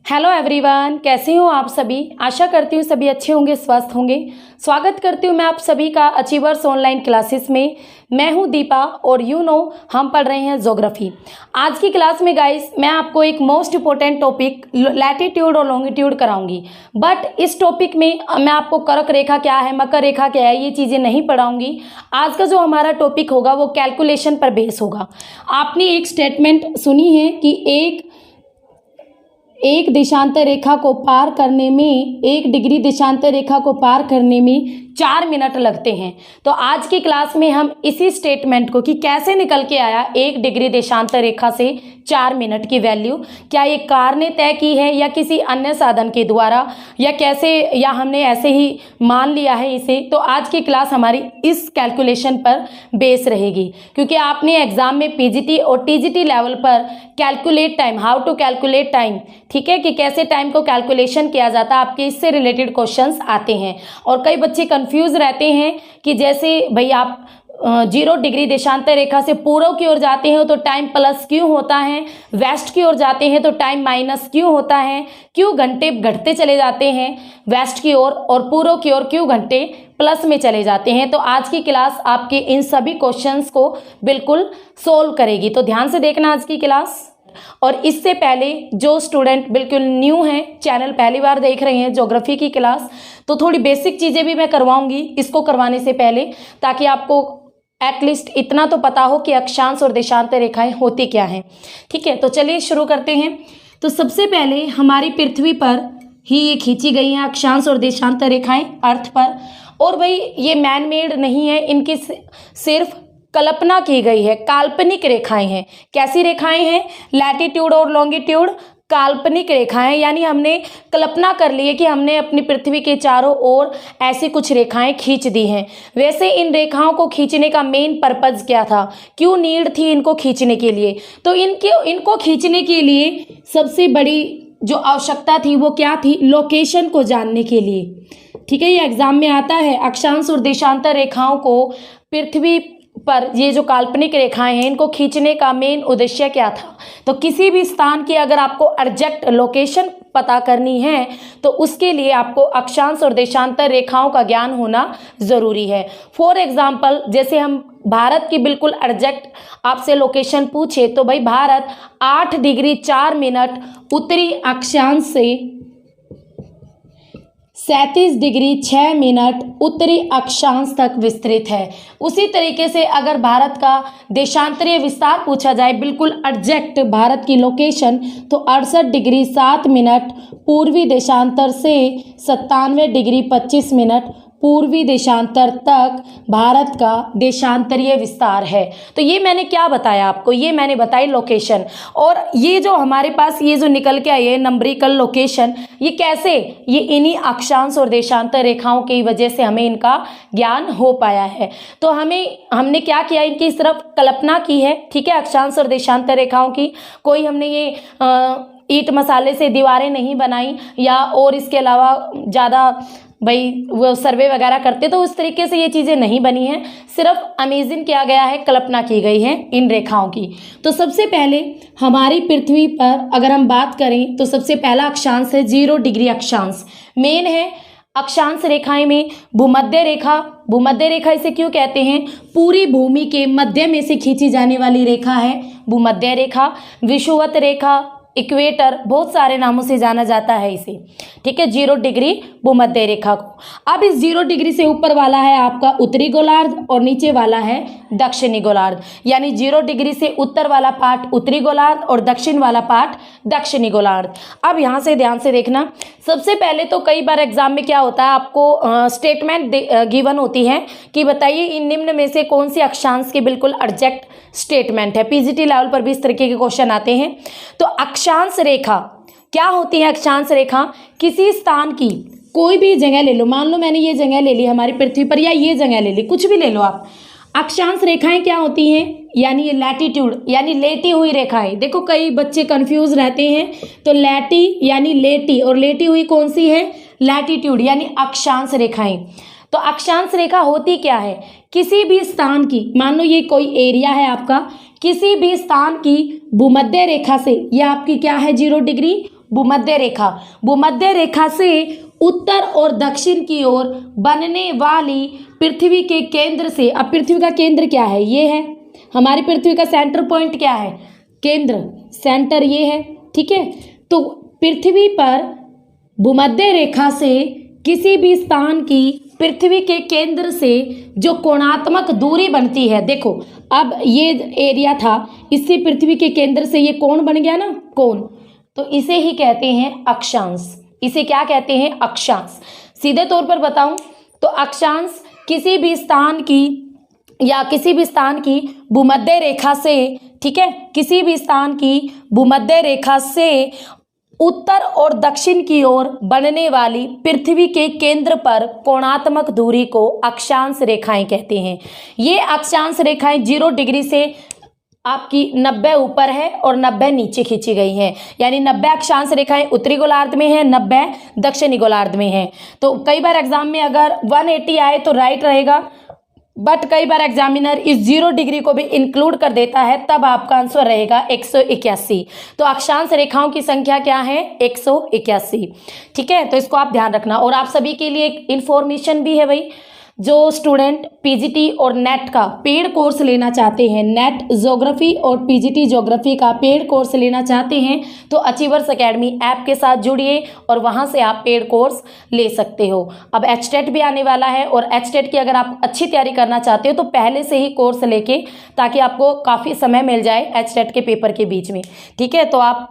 Hello everyone, कैसे हो आप सभी। आशा करती हूँ सभी अच्छे होंगे, स्वस्थ होंगे। स्वागत करती हूँ मैं आप सभी का अचीवर्स ऑनलाइन क्लासेस में। मैं हूँ दीपा और हम पढ़ रहे हैं ज्योग्राफी। आज की क्लास में गाइस मैं आपको एक मोस्ट इंपॉर्टेंट टॉपिक लैटिट्यूड और लॉन्गिट्यूड कराऊंगी। बट इस टॉपिक में मैं आपको कर्क रेखा क्या है, मकर रेखा क्या है, ये चीज़ें नहीं पढ़ाऊंगी। आज का जो हमारा टॉपिक होगा वो कैलकुलेशन पर बेस होगा। आपने एक स्टेटमेंट सुनी है कि एक देशांतर रेखा को पार करने में, 1 डिग्री देशांतर रेखा को पार करने में 4 मिनट लगते हैं। तो आज की क्लास में हम इसी स्टेटमेंट को कि कैसे निकल के आया 1 डिग्री देशांतर रेखा से 4 मिनट की वैल्यू, क्या ये कार ने तय की है या किसी अन्य साधन के द्वारा, या कैसे, या हमने ऐसे ही मान लिया है इसे। तो आज की क्लास हमारी इस कैलकुलेशन पर बेस रहेगी, क्योंकि आपने एग्जाम में पीजीटी और टीजीटी लेवल पर calculate time, how to calculate time, ठीक है, कि कैसे टाइम को कैलकुलेशन किया जाता है, आपके इससे रिलेटेड क्वेश्चंस आते हैं। और कई बच्चे कंफ्यूज रहते हैं कि जैसे भाई आप 0 डिग्री देशांतर रेखा से पूर्व की ओर जाते हैं तो टाइम प्लस क्यों होता है, वेस्ट की ओर जाते हैं तो टाइम माइनस क्यों होता है, क्यों घंटे घटते चले जाते हैं वेस्ट की ओर, और पूर्व की ओर क्यों घंटे प्लस में चले जाते हैं। तो आज की क्लास आपके इन सभी क्वेश्चंस को बिल्कुल सोल्व करेगी। तो ध्यान से देखना आज की क्लास। और इससे पहले जो स्टूडेंट बिल्कुल न्यू हैं, चैनल पहली बार देख रहे हैं ज्योग्राफी की क्लास, तो थोड़ी बेसिक चीज़ें भी मैं करवाऊंगी इसको करवाने से पहले, ताकि आपको एटलीस्ट इतना तो पता हो कि अक्षांश और देशांतर रेखाएं होती क्या हैं। ठीक है, तो चलिए शुरू करते हैं। तो सबसे पहले हमारी पृथ्वी पर ही ये खींची गई हैं अक्षांश और देशांतर रेखाएं अर्थ पर। और भाई ये मैन मेड नहीं है, इनकी सिर्फ कल्पना की गई है, काल्पनिक रेखाएं हैं। कैसी रेखाएं हैं? लैटिट्यूड और लॉन्गिट्यूड काल्पनिक रेखाएं, यानी हमने कल्पना कर ली है कि हमने अपनी पृथ्वी के चारों ओर ऐसी कुछ रेखाएं खींच दी हैं। वैसे इन रेखाओं को खींचने का मेन पर्पज क्या था, क्यों नीड थी इनको खींचने के लिए? तो इनको खींचने के लिए सबसे बड़ी जो आवश्यकता थी वो क्या थी? लोकेशन को जानने के लिए। ठीक है, ये एग्जाम में आता है। अक्षांश और देशांतर रेखाओं को पृथ्वी पर ये जो काल्पनिक रेखाएं हैं इनको खींचने का मेन उद्देश्य क्या था? तो किसी भी स्थान की अगर आपको एग्जैक्ट लोकेशन पता करनी है तो उसके लिए आपको अक्षांश और देशांतर रेखाओं का ज्ञान होना जरूरी है। फॉर एग्जाम्पल, जैसे हम भारत की बिल्कुल एग्जैक्ट आपसे लोकेशन पूछे तो भाई भारत 8 डिग्री 4 मिनट उत्तरी अक्षांश से 37 डिग्री 6 मिनट उत्तरी अक्षांश तक विस्तृत है। उसी तरीके से अगर भारत का देशांतरीय विस्तार पूछा जाए, बिल्कुल एग्जैक्ट भारत की लोकेशन, तो 68 डिग्री 7 मिनट पूर्वी देशांतर से 97 डिग्री 25 मिनट पूर्वी देशांतर तक भारत का देशांतरीय विस्तार है। तो ये मैंने क्या बताया आपको? ये मैंने बताई लोकेशन। और ये जो हमारे पास ये जो निकल के आई है नंबरिकल लोकेशन, ये कैसे? ये इन्हीं अक्षांश और देशांतर रेखाओं की वजह से हमें इनका ज्ञान हो पाया है। तो हमने क्या किया, इनकी सिर्फ कल्पना की है। ठीक है, अक्षांश और देशांतर रेखाओं की कोई हमने ये ईंट मसाले से दीवारें नहीं बनाई, या और इसके अलावा ज़्यादा भाई वो सर्वे वगैरह करते, तो उस तरीके से ये चीज़ें नहीं बनी हैं। सिर्फ अमेजिंग किया गया है, कल्पना की गई है इन रेखाओं की। तो सबसे पहले हमारी पृथ्वी पर अगर हम बात करें तो सबसे पहला अक्षांश है 0 डिग्री अक्षांश। मेन है अक्षांश रेखाएं में भूमध्य रेखा। भूमध्य रेखा इसे क्यों कहते हैं? पूरी भूमि के मध्य में से खींची जाने वाली रेखा है भूमध्य रेखा। विषुवत रेखा, इक्वेटर, बहुत सारे नामों से जाना जाता है इसे। ठीक है, 0 डिग्री भूमध्य रेखा को। अब इस 0 डिग्री से ऊपर वाला है आपका उत्तरी गोलार्ध और नीचे वाला है दक्षिणी गोलार्ध, यानी 0 डिग्री से उत्तर वाला पार्ट उत्तरी गोलार्ध और दक्षिण वाला पार्ट दक्षिणी गोलार्ध। अब यहाँ से ध्यान से देखना। सबसे पहले तो कई बार एग्जाम में क्या होता है, आपको स्टेटमेंट गिवन होती है कि बताइए इन निम्न में से कौन सी अक्षांश की बिल्कुल एग्जैक्ट स्टेटमेंट है। पीजीटी लेवल पर भी इस तरीके के क्वेश्चन आते हैं। तो अक्षांश रेखा क्या होती है? अक्षांश रेखा किसी स्थान की कोई भी जगह ले लो, मान लो मैंने ये जगह ले ली हमारी पृथ्वी पर, या ये जगह ले ली, कुछ भी ले लो आप। अक्षांश रेखाएं क्या होती हैं? यानी ये लैटिट्यूड यानी लेटी हुई रेखाएं। देखो कई बच्चे कंफ्यूज रहते हैं, तो लेटी यानी लेटी, और लेटी हुई कौन सी है? लैटिट्यूड यानी अक्षांश रेखाएं। तो अक्षांश रेखा होती क्या है? किसी भी स्थान की, मान लो ये कोई एरिया है आपका, किसी भी स्थान की भूमध्य रेखा से, यह आपकी क्या है 0 डिग्री भूमध्य रेखा, भूमध्य रेखा से उत्तर और दक्षिण की ओर बनने वाली पृथ्वी के केंद्र से, अब पृथ्वी का केंद्र क्या है, ये है हमारी पृथ्वी का सेंटर पॉइंट, क्या है, केंद्र, सेंटर ये है, ठीक है। तो पृथ्वी पर भूमध्य रेखा से किसी भी स्थान की पृथ्वी के केंद्र से जो कोणात्मक दूरी बनती है, देखो अब ये एरिया था, इससे पृथ्वी के केंद्र से ये कोण बन गया ना, कोण, तो इसे ही कहते हैं अक्षांश। इसे क्या कहते हैं, अक्षांश। सीधे तौर पर बताऊं तो अक्षांश किसी भी स्थान की या किसी भी स्थान की भूमध्य रेखा से, ठीक है, किसी भी स्थान की भूमध्य रेखा से उत्तर और दक्षिण की ओर बनने वाली पृथ्वी के केंद्र पर कोणात्मक दूरी को अक्षांश रेखाएं कहते हैं। ये अक्षांश रेखाएं 0 डिग्री से आपकी 90 ऊपर है और 90 नीचे खींची गई हैं, यानी 90 अक्षांश रेखाएं उत्तरी गोलार्ध में हैं, 90 दक्षिणी गोलार्ध में हैं। तो कई बार एग्जाम में अगर 180 आए तो राइट रहेगा, बट कई बार एग्जामिनर इस 0 डिग्री को भी इंक्लूड कर देता है, तब आपका आंसर रहेगा 181। तो अक्षांश रेखाओं की संख्या क्या है, 181, ठीक है। तो इसको आप ध्यान रखना। और आप सभी के लिए एक इन्फॉर्मेशन भी है भाई, जो स्टूडेंट पीजीटी और नेट का पेड कोर्स लेना चाहते हैं, नेट ज्योग्राफी और पीजीटी ज्योग्राफी का पेड कोर्स लेना चाहते हैं, तो अचीवर्स एकेडमी ऐप के साथ जुड़िए और वहां से आप पेड कोर्स ले सकते हो। अब एचटेट भी आने वाला है और एचटेट की अगर आप अच्छी तैयारी करना चाहते हो तो पहले से ही कोर्स लेके, ताकि आपको काफ़ी समय मिल जाए एचटेट के पेपर के बीच में, ठीक है। तो आप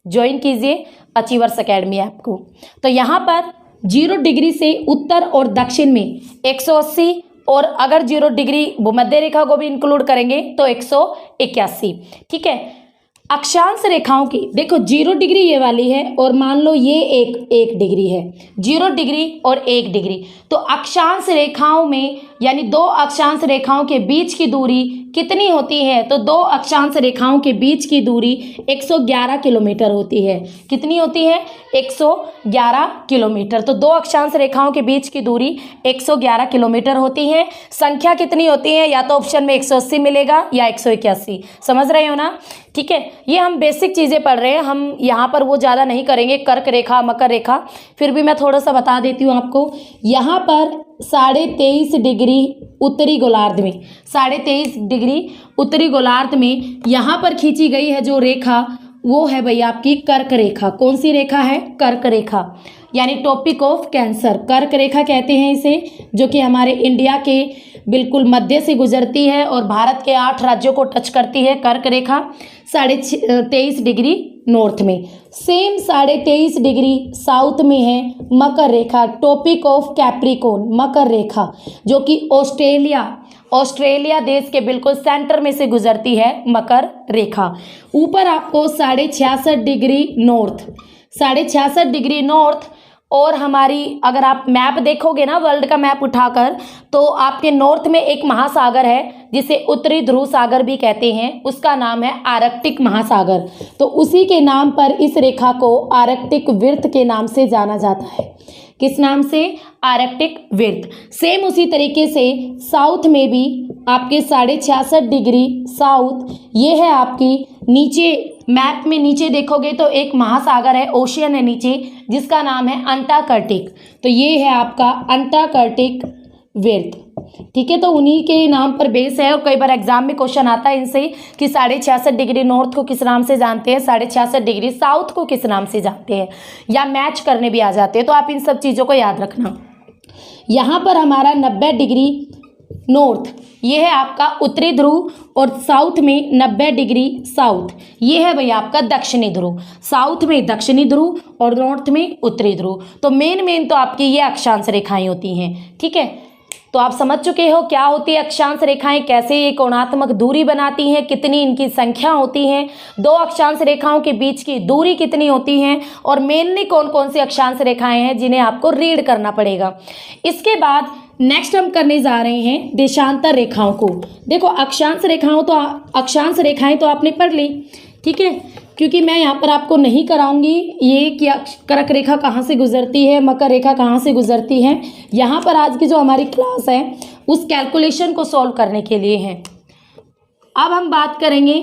ज्वाइन कीजिए अचीवर्स एकेडमी ऐप को। तो यहाँ पर 0 डिग्री से उत्तर और दक्षिण में 180, और अगर 0 डिग्री भूमध्य रेखा को भी इंक्लूड करेंगे तो 181, ठीक है। अक्षांश रेखाओं की देखो 0 डिग्री ये वाली है और मान लो ये एक डिग्री है, 0 डिग्री और 1 डिग्री, तो अक्षांश रेखाओं में यानी 2 अक्षांश रेखाओं के बीच की दूरी कितनी होती है, तो 2 अक्षांश रेखाओं के बीच की दूरी 111 किलोमीटर होती है। कितनी होती है, 111 किलोमीटर। तो 2 अक्षांश रेखाओं के बीच की दूरी 111 किलोमीटर होती है। संख्या कितनी होती है, या तो ऑप्शन में 180 मिलेगा या 181, समझ रहे हो ना, ठीक है। ये हम बेसिक चीज़ें पढ़ रहे हैं, हम यहाँ पर वो ज़्यादा नहीं करेंगे, कर्क रेखा, मकर रेखा, फिर भी मैं थोड़ा सा बता देती हूँ आपको। यहाँ पर 23.5 डिग्री उत्तरी गोलार्ध में, 23.5 डिग्री उत्तरी गोलार्ध में यहाँ पर खींची गई है जो रेखा, वो है भाई आपकी कर्क रेखा। कौन सी रेखा है, कर्क रेखा, यानी टॉपिक ऑफ कैंसर, कर्क रेखा कहते हैं इसे, जो कि हमारे इंडिया के बिल्कुल मध्य से गुजरती है और भारत के 8 राज्यों को टच करती है। कर्क रेखा 23.5 डिग्री नॉर्थ में, सेम 23.5 डिग्री साउथ में है मकर रेखा, टॉपिक ऑफ कैप्रिकॉर्न, मकर रेखा, जो कि ऑस्ट्रेलिया देश के बिल्कुल सेंटर में से गुजरती है मकर रेखा। ऊपर आपको 66.5 डिग्री नॉर्थ, 66.5 डिग्री नॉर्थ, और हमारी अगर आप मैप देखोगे ना वर्ल्ड का मैप उठाकर, तो आपके नॉर्थ में एक महासागर है जिसे उत्तरी ध्रुव सागर भी कहते हैं, उसका नाम है आर्कटिक महासागर। तो उसी के नाम पर इस रेखा को आर्कटिक वृत्त के नाम से जाना जाता है। किस नाम से, आर्कटिक वृत्त। सेम उसी तरीके से साउथ में भी आपके 66.5 डिग्री साउथ, ये है आपकी नीचे मैप में नीचे देखोगे तो एक महासागर है, ओशियन है नीचे, जिसका नाम है अंटार्कटिक। तो ये है आपका अंटार्कटिक वृत्त, ठीक है। तो उन्हीं के नाम पर बेस है और कई बार एग्जाम में क्वेश्चन आता है इनसे कि 66.5 डिग्री नॉर्थ को किस नाम से जानते हैं, 66.5 डिग्री साउथ को किस नाम से जानते हैं, या मैच करने भी आ जाते हैं। तो आप इन सब चीज़ों को याद रखना। यहाँ पर हमारा 90 डिग्री नॉर्थ, ये है आपका उत्तरी ध्रुव, और साउथ में 90 डिग्री साउथ, ये है भैया आपका दक्षिणी ध्रुव। साउथ में दक्षिणी ध्रुव और नॉर्थ में उत्तरी ध्रुव। तो मेन तो आपकी ये अक्षांश रेखाएं होती हैं, ठीक है। तो आप समझ चुके हो क्या होती है अक्षांश रेखाएं, कैसे ये कोणात्मक दूरी बनाती हैं, कितनी इनकी संख्या होती है, 2 अक्षांश रेखाओं के बीच की दूरी कितनी होती है, और मेनली कौन कौन सी अक्षांश रेखाएं हैं जिन्हें आपको रीड करना पड़ेगा। इसके बाद नेक्स्ट हम करने जा रहे हैं देशांतर रेखाओं को। देखो अक्षांश रेखाएं तो आपने पढ़ ली, ठीक है, क्योंकि मैं यहाँ पर आपको नहीं कराऊंगी ये कि कर्क रेखा कहाँ से गुजरती है, मकर रेखा कहाँ से गुजरती है। यहाँ पर आज की जो हमारी क्लास है उस कैलकुलेशन को सॉल्व करने के लिए है। अब हम बात करेंगे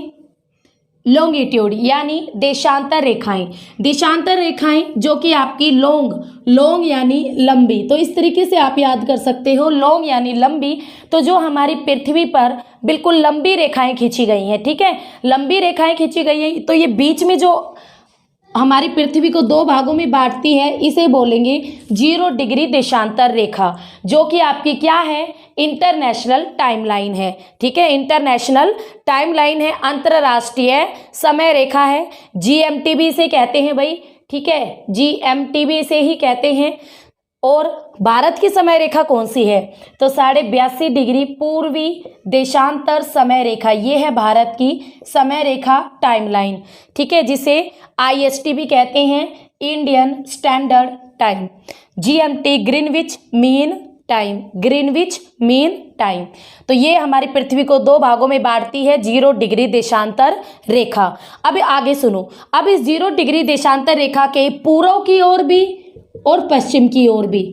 लॉन्गिट्यूड यानी देशांतर रेखाएं, देशांतर रेखाएं जो कि आपकी लॉन्ग यानी लंबी। तो इस तरीके से आप याद कर सकते हो, लॉन्ग यानी लंबी। तो जो हमारी पृथ्वी पर बिल्कुल लंबी रेखाएं खींची गई हैं, ठीक है, लंबी रेखाएं खींची गई हैं। तो ये बीच में जो हमारी पृथ्वी को दो भागों में बांटती है, इसे बोलेंगे 0 डिग्री देशांतर रेखा, जो कि आपकी क्या है, इंटरनेशनल टाइमलाइन है। ठीक है, इंटरनेशनल टाइमलाइन है, अंतर्राष्ट्रीय समय रेखा है। GMT भी इसे कहते हैं भाई, ठीक है, GMT भी इसे ही कहते हैं। और भारत की समय रेखा कौन सी है, तो 82.5 डिग्री पूर्वी देशांतर समय रेखा, ये है भारत की समय रेखा टाइमलाइन। ठीक है, जिसे IST भी कहते हैं, Indian standard time. GMT Greenwich mean time, Greenwich mean time. तो ये हमारी पृथ्वी को दो भागों में बांटती है 0 डिग्री देशांतर रेखा। अब आगे सुनो, अब इस 0 डिग्री देशांतर रेखा के पूर्व की ओर भी और पश्चिम की ओर भी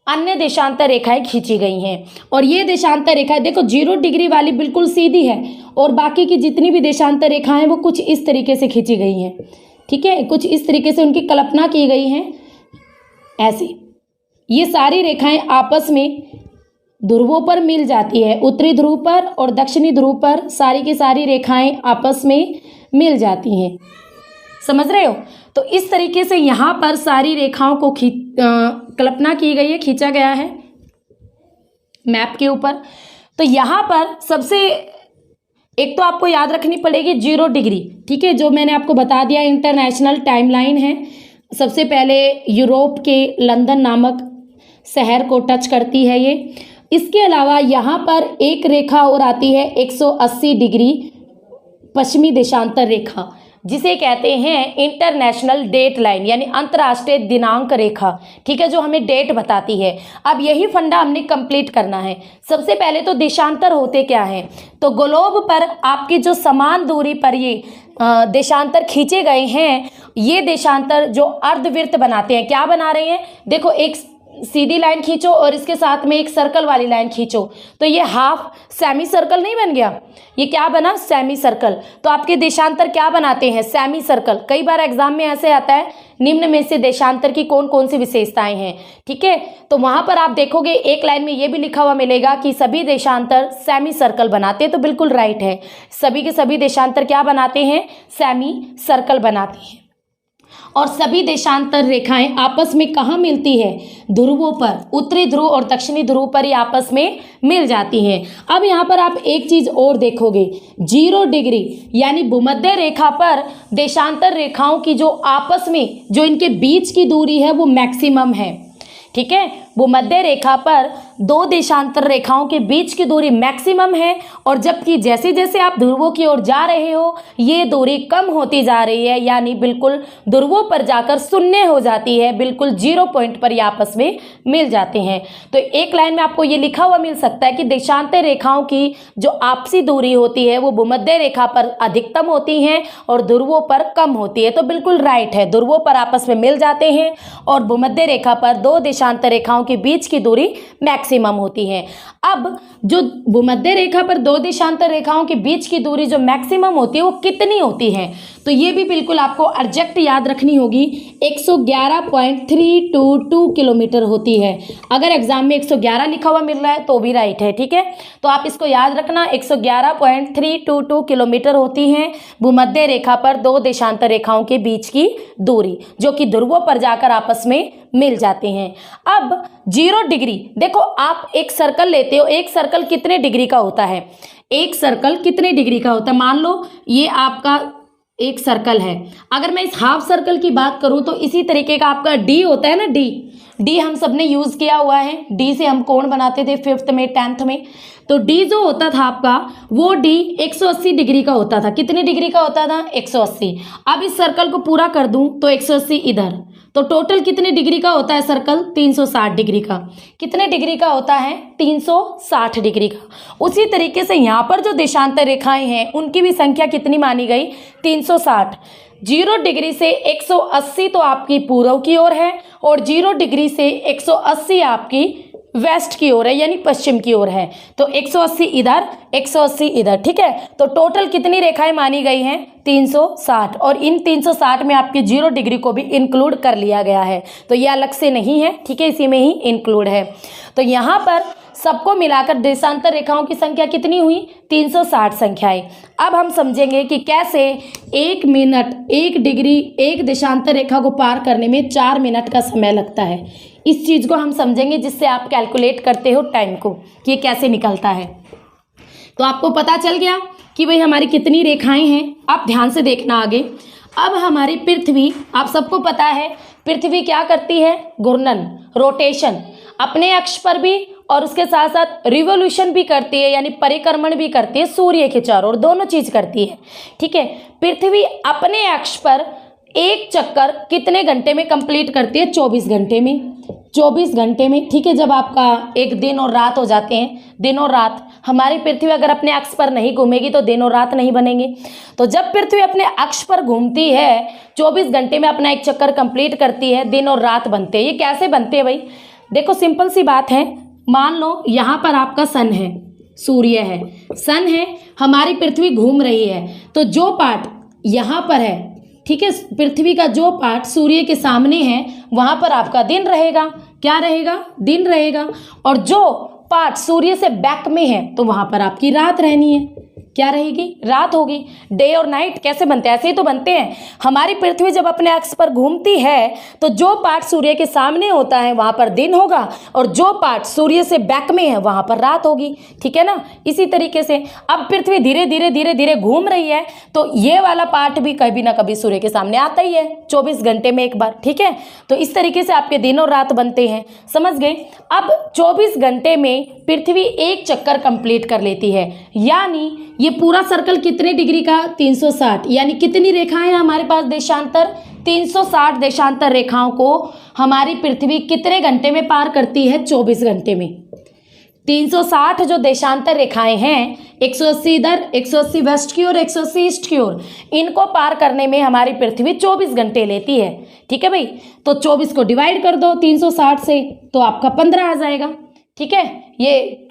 अन्य देशांतर रेखाएं खींची गई हैं। और ये देशांतर रेखाएं देखो 0 डिग्री वाली बिल्कुल सीधी है, और बाकी की जितनी भी देशांतर रेखाएं वो कुछ इस तरीके से खींची गई हैं। ठीक है, कुछ इस तरीके से उनकी कल्पना की गई है, ऐसे। ये सारी रेखाएं आपस में ध्रुवों पर मिल जाती है, उत्तरी ध्रुव पर और दक्षिणी ध्रुव पर सारी की सारी रेखाएं आपस में मिल जाती हैं। समझ रहे हो? तो इस तरीके से यहाँ पर सारी रेखाओं को कल्पना की गई है, खींचा गया है मैप के ऊपर। तो यहाँ पर सबसे एक तो आपको याद रखनी पड़ेगी 0 डिग्री, ठीक है, जो मैंने आपको बता दिया इंटरनेशनल टाइमलाइन है। सबसे पहले यूरोप के लंदन नामक शहर को टच करती है ये। इसके अलावा यहाँ पर एक रेखा और आती है 180 डिग्री पश्चिमी देशांतर रेखा, जिसे कहते हैं इंटरनेशनल डेट लाइन यानी अंतर्राष्ट्रीय दिनांक रेखा। ठीक है, जो हमें डेट बताती है। अब यही फंडा हमने कंप्लीट करना है। सबसे पहले तो देशांतर होते क्या हैं, तो ग्लोब पर आपकी जो समान दूरी पर ये देशांतर खींचे गए हैं, ये देशांतर जो अर्धवृत्त बनाते हैं, क्या बना रहे हैं, देखो एक सीधी लाइन खींचो और इसके साथ में एक सर्कल वाली लाइन खींचो, तो ये हाफ सेमी सर्कल नहीं बन गया, ये क्या बना, सेमी सर्कल। तो आपके देशांतर क्या बनाते हैं, सेमी सर्कल। कई बार एग्जाम में ऐसे आता है, निम्न में से देशांतर की कौन कौन सी विशेषताएं हैं। ठीक है, तो वहां पर आप देखोगे एक लाइन में ये भी लिखा हुआ मिलेगा कि सभी देशांतर सेमी सर्कल बनाते हैं, तो बिल्कुल राइट है, सभी के सभी देशांतर क्या बनाते हैं, सेमी सर्कल बनाते हैं। और सभी देशांतर रेखाएं आपस में कहाँ मिलती है, ध्रुवों पर, उत्तरी ध्रुव और दक्षिणी ध्रुव पर ही आपस में मिल जाती हैं। अब यहाँ पर आप एक चीज और देखोगे, 0 डिग्री यानी भूमध्य रेखा पर देशांतर रेखाओं की जो आपस में जो इनके बीच की दूरी है वो मैक्सिमम है। ठीक है, भूमध्य रेखा पर दो देशांतर रेखाओं के बीच की दूरी मैक्सिमम है, और जबकि जैसे जैसे आप ध्रुवों की ओर जा रहे हो ये दूरी कम होती जा रही है, यानी बिल्कुल ध्रुवों पर जाकर शून्य हो जाती है, बिल्कुल 0 पॉइंट पर ये आपस में मिल जाते हैं। तो एक लाइन में आपको ये लिखा हुआ मिल सकता है कि देशांतर रेखाओं की जो आपसी दूरी होती है वो भूमध्य रेखा पर अधिकतम होती हैं और ध्रुवों पर कम होती है। तो बिल्कुल राइट है, ध्रुवों पर आपस में मिल जाते हैं और भूमध्य रेखा पर दो देशांतर रेखाओं के बीच की दूरी मैक्सिमम होती है। अब जो भूमध्य रेखा पर दो देशांतर रेखाओं के बीच की दूरी जो मैक्सिमम होती है वो कितनी होती है, तो ये भी बिल्कुल आपको एग्जैक्ट याद रखनी होगी, 111.322 किलोमीटर होती है। अगर एग्जाम में 111 लिखा हुआ मिल रहा है तो भी राइट है। ठीक है, तो आप इसको याद रखना, 111.322 किलोमीटर होती है भूमध्य रेखा पर दो देशांतर रेखाओं के बीच की दूरी, जो कि ध्रुवों पर जाकर आपस में मिल जाते हैं। अब 0 डिग्री, देखो आप एक सर्कल लेते हो, एक सर्कल कितने डिग्री का होता है, एक सर्कल कितने डिग्री का होता है, मान लो ये आपका एक सर्कल है। अगर मैं इस हाफ सर्कल की बात करूं तो इसी तरीके का आपका डी होता है ना, डी हम सबने यूज किया हुआ है, डी से हम कोण बनाते थे 5th में 10th में। तो डी जो होता था आपका वो डी 180 डिग्री का होता था। कितने डिग्री का होता था, 180। अब इस सर्कल को पूरा कर दूं तो 180 इधर, तो टोटल कितने डिग्री का होता है सर्कल, 360 डिग्री का। कितने डिग्री का होता है, 360 डिग्री का। उसी तरीके से यहाँ पर जो देशांतर रेखाएं हैं उनकी भी संख्या कितनी मानी गई, 360। 0 डिग्री से 180 तो आपकी पूर्व की ओर है और 0 डिग्री से 180 आपकी वेस्ट की ओर है यानी पश्चिम की ओर है। तो 180 इधर, 180 इधर, ठीक है। तो टोटल कितनी रेखाएं मानी गई हैं? 360, और इन 360 में आपकी 0 डिग्री को भी इंक्लूड कर लिया गया है। तो ये अलग से नहीं है, ठीक है, इसी में ही इंक्लूड है। तो यहाँ पर सबको मिलाकर देशांतर रेखाओं की संख्या कितनी हुई? 360 संख्याएं। अब हम समझेंगे कि कैसे 1 मिनट 1 डिग्री 1 देशांतर रेखा को पार करने में 4 मिनट का समय लगता है। इस चीज़ को हम समझेंगे जिससे आप कैलकुलेट करते हो टाइम को कि ये कैसे निकलता है। तो आपको पता चल गया कि भाई हमारी कितनी रेखाएं हैं। आप ध्यान से देखना आगे। अब हमारी पृथ्वी, आप सबको पता है पृथ्वी क्या करती है? घूर्णन, रोटेशन, अपने अक्ष पर भी और उसके साथ साथ रिवोल्यूशन भी करती है, यानी परिक्रमण भी करती है सूर्य के चारों ओर, दोनों चीज करती है, ठीक है। पृथ्वी अपने अक्ष पर एक चक्कर कितने घंटे में कंप्लीट करती है? 24 घंटे में। 24 घंटे में, ठीक है। जब आपका एक दिन और रात हो जाते हैं, दिन और रात, हमारी पृथ्वी अगर अपने अक्ष पर नहीं घूमेगी तो दिन और रात नहीं बनेंगे। तो जब पृथ्वी अपने अक्ष पर घूमती है, 24 घंटे में अपना एक चक्कर कंप्लीट करती है, दिन और रात बनते हैं। ये कैसे बनते हैं भाई? देखो सिंपल सी बात है। मान लो यहाँ पर आपका सन है, सूर्य है, सन है, हमारी पृथ्वी घूम रही है। तो जो पार्ट यहाँ पर है, ठीक है, पृथ्वी का जो पार्ट सूर्य के सामने है वहां पर आपका दिन रहेगा। क्या रहेगा? दिन रहेगा। और जो पार्ट सूर्य से बैक में है तो वहां पर आपकी रात रहनी है। क्या रहेगी? रात होगी। डे और नाइट कैसे बनते हैं? ऐसे ही तो बनते हैं। हमारी पृथ्वी जब अपने अक्ष पर घूमती है तो जो पार्ट सूर्य के सामने होता है वहां पर दिन होगा, और जो पार्ट सूर्य से बैक में है वहां पर रात होगी, ठीक है ना। इसी तरीके से अब पृथ्वी धीरे धीरे धीरे धीरे घूम रही है तो ये वाला पार्ट भी कभी ना कभी सूर्य के सामने आता ही है, 24 घंटे में एक बार, ठीक है। तो इस तरीके से आपके दिन और रात बनते हैं, समझ गए। अब 24 घंटे में पृथ्वी एक चक्कर कंप्लीट कर लेती है, यानी ये पूरा सर्कल कितने डिग्री का? 360। यानी कितनी रेखाएं हैं हमारे पास देशांतर? 360 देशांतर रेखाओं को हमारी पृथ्वी कितने घंटे में पार करती है? 24 घंटे में। 360 जो देशांतर रेखाएं हैं, 180 इधर, 180 वेस्ट की ओर, 180 ईस्ट की ओर, इनको पार करने में हमारी पृथ्वी 24 घंटे लेती है, ठीक है भाई। तो 24 को डिवाइड कर दो 360 से तो आपका 15 आ जाएगा, ठीक है। ये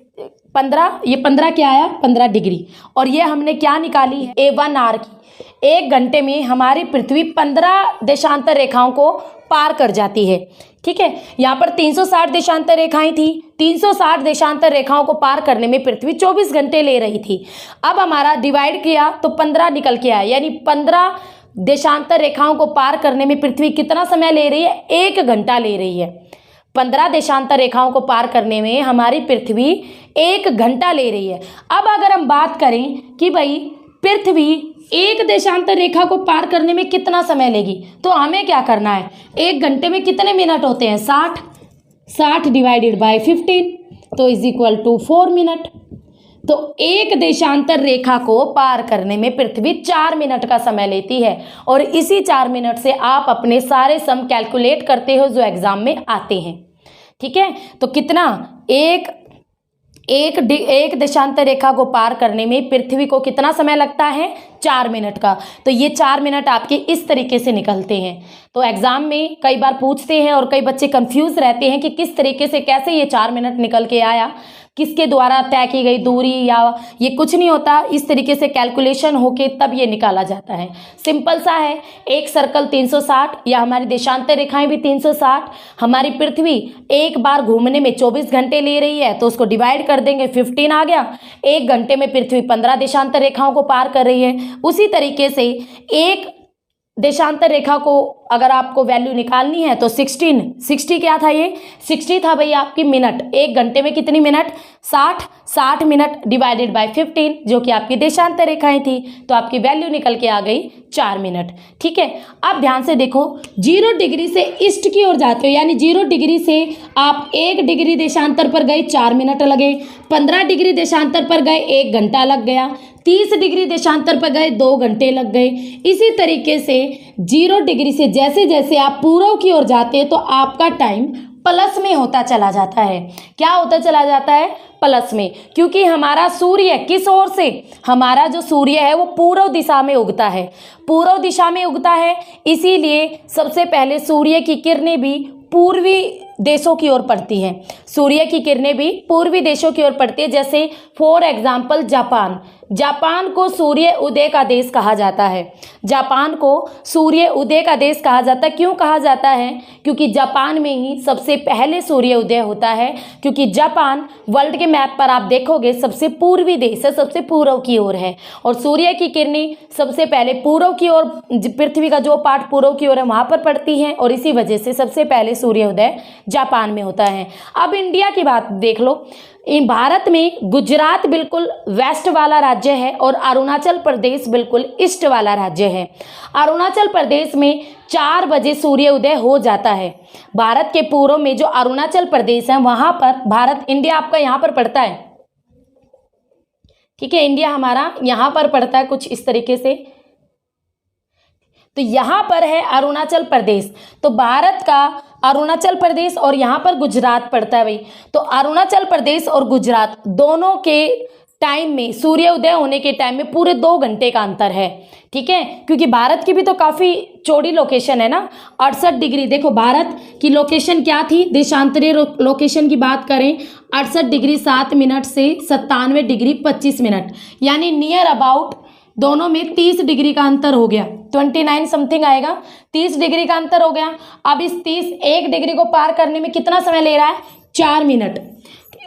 15 क्या आया? 15 डिग्री। और ये हमने क्या निकाली है? A1 आर की। एक घंटे में हमारी पृथ्वी 15 देशांतर रेखाओं को पार कर जाती है, ठीक है। यहाँ पर 360 देशांतर रेखाएं थी, 360 देशांतर रेखाओं को पार करने में पृथ्वी 24 घंटे ले रही थी। अब हमारा डिवाइड किया तो 15 निकल के आया, यानी 15 देशांतर रेखाओं को पार करने में पृथ्वी कितना समय ले रही है? 1 घंटा ले रही है। 15 देशांतर रेखाओं को पार करने में हमारी पृथ्वी 1 घंटा ले रही है। अब अगर हम बात करें कि भाई पृथ्वी एक देशांतर रेखा को पार करने में कितना समय लेगी, तो हमें क्या करना है? 1 घंटे में कितने मिनट होते हैं? 60 डिवाइडेड बाय 15 तो इज इक्वल टू 4 मिनट। तो एक देशांतर रेखा को पार करने में पृथ्वी 4 मिनट का समय लेती है, और इसी 4 मिनट से आप अपने सारे सम कैलकुलेट करते हो जो एग्जाम में आते हैं, ठीक है। तो कितना? एक देशांतर रेखा को पार करने में पृथ्वी को कितना समय लगता है? 4 मिनट का। तो ये 4 मिनट आपके इस तरीके से निकलते हैं। तो एग्जाम में कई बार पूछते हैं और कई बच्चे कंफ्यूज रहते हैं कि किस तरीके से, कैसे ये 4 मिनट निकल के आया, किसके द्वारा तय की गई दूरी, या ये कुछ नहीं होता, इस तरीके से कैलकुलेशन होके तब ये निकाला जाता है। सिंपल सा है, एक सर्कल 360 या हमारी देशांतर रेखाएं भी 360, हमारी पृथ्वी एक बार घूमने में 24 घंटे ले रही है तो उसको डिवाइड कर देंगे, 15 आ गया। 1 घंटे में पृथ्वी 15 देशांतर रेखाओं को पार कर रही है। उसी तरीके से एक देशांतर रेखा को अगर आपको वैल्यू निकालनी है तो 60 क्या था? ये 60 था भाई आपकी मिनट। 1 घंटे में कितनी मिनट? 60 मिनट डिवाइडेड बाय 15 जो कि आपकी देशांतर रेखाएं थी, तो आपकी वैल्यू निकल के आ गई 4 मिनट, ठीक है। अब ध्यान से देखो, 0 डिग्री से ईस्ट की ओर जाते हो, यानी 0 डिग्री से आप 1 डिग्री देशांतर पर गए 4 मिनट लगे, 15 डिग्री देशांतर पर गए 1 घंटा लग गया, 30 डिग्री देशांतर पर गए 2 घंटे लग गए। इसी तरीके से 0 डिग्री से जैसे जैसे आप पूर्व की ओर जाते हैं तो आपका टाइम प्लस में होता चला जाता है। क्या होता चला जाता है? प्लस में, क्योंकि हमारा सूर्य किस ओर से, हमारा जो सूर्य है वो पूर्व दिशा में उगता है, पूर्व दिशा में उगता है, इसीलिए सबसे पहले सूर्य की किरणें भी पूर्वी देशों की ओर पड़ती हैं। सूर्य की किरणें भी पूर्वी देशों की ओर पड़ती है। जैसे फॉर एग्जाम्पल जापान, जापान को सूर्य उदय का देश कहा जाता है। जापान को सूर्य उदय का देश कहा जाता है। क्यों कहा जाता है? क्योंकि जापान में ही सबसे पहले सूर्य उदय होता है। क्योंकि जापान वर्ल्ड के मैप पर आप देखोगे सबसे पूर्वी देश है, सबसे पूर्व की ओर है, और सूर्य की किरणें सबसे पहले पूर्व की ओर, पृथ्वी का जो पार्ट पूर्व की ओर है वहां पर पड़ती हैं, और इसी वजह से सबसे पहले सूर्योदय जापान में होता है। अब इंडिया की बात देख लो। भारत में गुजरात बिल्कुल वेस्ट वाला राज्य है और अरुणाचल प्रदेश बिल्कुल ईस्ट वाला राज्य है। अरुणाचल प्रदेश में 4 बजे सूर्य उदय हो जाता है। भारत के पूर्व में जो अरुणाचल प्रदेश है वहां पर भारत, इंडिया आपका यहाँ पर पड़ता है, ठीक है, इंडिया हमारा यहाँ पर पड़ता है कुछ इस तरीके से। तो यहाँ पर है अरुणाचल प्रदेश, तो भारत का अरुणाचल प्रदेश और यहाँ पर गुजरात पड़ता है भाई। तो अरुणाचल प्रदेश और गुजरात दोनों के टाइम में, सूर्य उदय होने के टाइम में पूरे 2 घंटे का अंतर है, ठीक है। क्योंकि भारत की भी तो काफ़ी चौड़ी लोकेशन है ना, 68 डिग्री। देखो भारत की लोकेशन क्या थी, देशांतरीय लोकेशन की बात करें 68 डिग्री 7 मिनट से 97 डिग्री 25 मिनट, यानी नियर अबाउट दोनों में 30 डिग्री का अंतर हो गया, 29 समथिंग आएगा, 30 डिग्री का अंतर हो गया। अब इस 1 डिग्री को पार करने में कितना समय ले रहा है? 4 मिनट,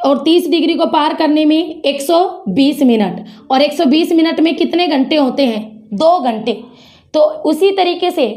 और 30 डिग्री को पार करने में 120 मिनट, और 120 मिनट में कितने घंटे होते हैं? 2 घंटे। तो उसी तरीके से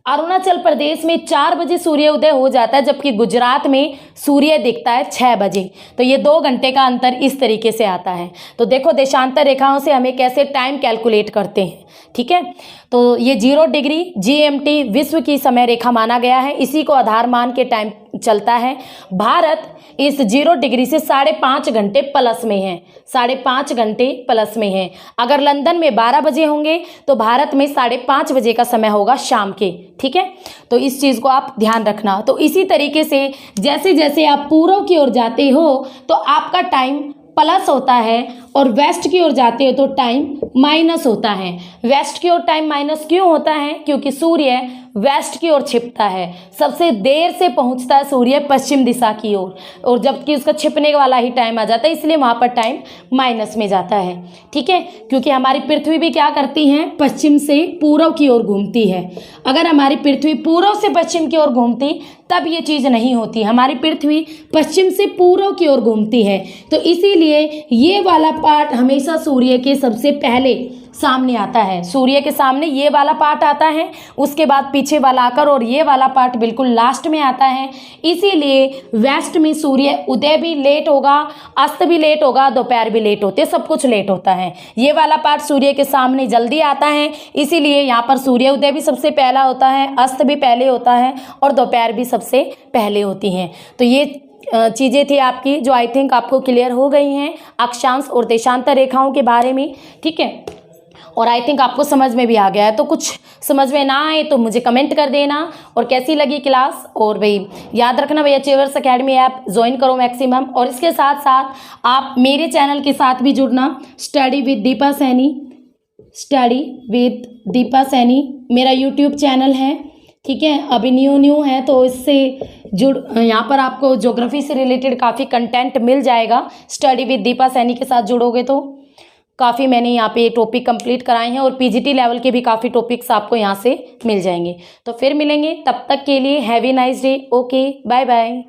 अरुणाचल प्रदेश में 4 बजे सूर्य उदय हो जाता है, जबकि गुजरात में सूर्य दिखता है 6 बजे। तो ये 2 घंटे का अंतर इस तरीके से आता है। तो देखो देशांतर रेखाओं से हमें कैसे टाइम कैलकुलेट करते हैं, ठीक है। तो ये 0 डिग्री GMT विश्व की समय रेखा माना गया है, इसी को आधार मान के टाइम चलता है। भारत इस 0 डिग्री से 5.5 घंटे प्लस में है, 5.5 घंटे प्लस में है। अगर लंदन में 12 बजे होंगे तो भारत में 5:30 बजे का समय होगा शाम के, ठीक है। तो इस चीज़ को आप ध्यान रखना। तो इसी तरीके से जैसे जैसे आप पूर्व की ओर जाते हो तो आपका टाइम प्लस होता है, और वेस्ट की ओर जाते हो तो टाइम माइनस होता है। वेस्ट की ओर टाइम माइनस क्यों होता है? क्योंकि सूर्य वेस्ट की ओर छिपता है, सबसे देर से पहुंचता है सूर्य पश्चिम दिशा की ओर, और जबकि उसका छिपने वाला ही टाइम आ जाता है, इसलिए वहाँ पर टाइम माइनस में जाता है, ठीक है। क्योंकि हमारी पृथ्वी भी क्या करती है? पश्चिम से पूर्व की ओर घूमती है। अगर हमारी पृथ्वी पूर्व से पश्चिम की ओर घूमती तब ये चीज़ नहीं होती। हमारी पृथ्वी पश्चिम से पूर्व की ओर घूमती है, तो इसीलिए ये वाला पार्ट हमेशा सूर्य के सबसे पहले सामने आता है। सूर्य के सामने ये वाला पार्ट आता है, उसके बाद पीछे वाला आकर, और ये वाला पार्ट बिल्कुल लास्ट में आता है। इसीलिए वेस्ट में सूर्य उदय भी लेट होगा, अस्त भी लेट होगा, दोपहर भी लेट होते, सब कुछ लेट होता है। ये वाला पार्ट सूर्य के सामने जल्दी आता है, इसीलिए यहाँ पर सूर्य उदय भी सबसे पहला होता है, अस्त भी पहले होता है, और दोपहर भी सबसे पहले होती हैं। तो ये चीज़ें थी आपकी जो आई थिंक आपको क्लियर हो गई हैं अक्षांश और देशांतर रेखाओं के बारे में, ठीक है। और आई थिंक आपको समझ में भी आ गया है। तो कुछ समझ में ना आए तो मुझे कमेंट कर देना, और कैसी लगी क्लास। और भाई याद रखना भैया, अचीवर्स एकेडमी ऐप ज्वाइन करो मैक्सिमम, और इसके साथ साथ आप मेरे चैनल के साथ भी जुड़ना, study with Deepa Saini, study with Deepa Saini मेरा यूट्यूब चैनल है, ठीक है। अभी न्यू है तो इससे यहाँ पर आपको ज्योग्राफी से रिलेटेड काफ़ी कंटेंट मिल जाएगा। स्टडी विद दीपा सैनी के साथ जुड़ोगे तो काफ़ी मैंने यहाँ पे टॉपिक कंप्लीट कराए हैं, और PGT लेवल के भी काफ़ी टॉपिक्स आपको यहाँ से मिल जाएंगे। तो फिर मिलेंगे, तब तक के लिए have a nice day, okay, bye bye.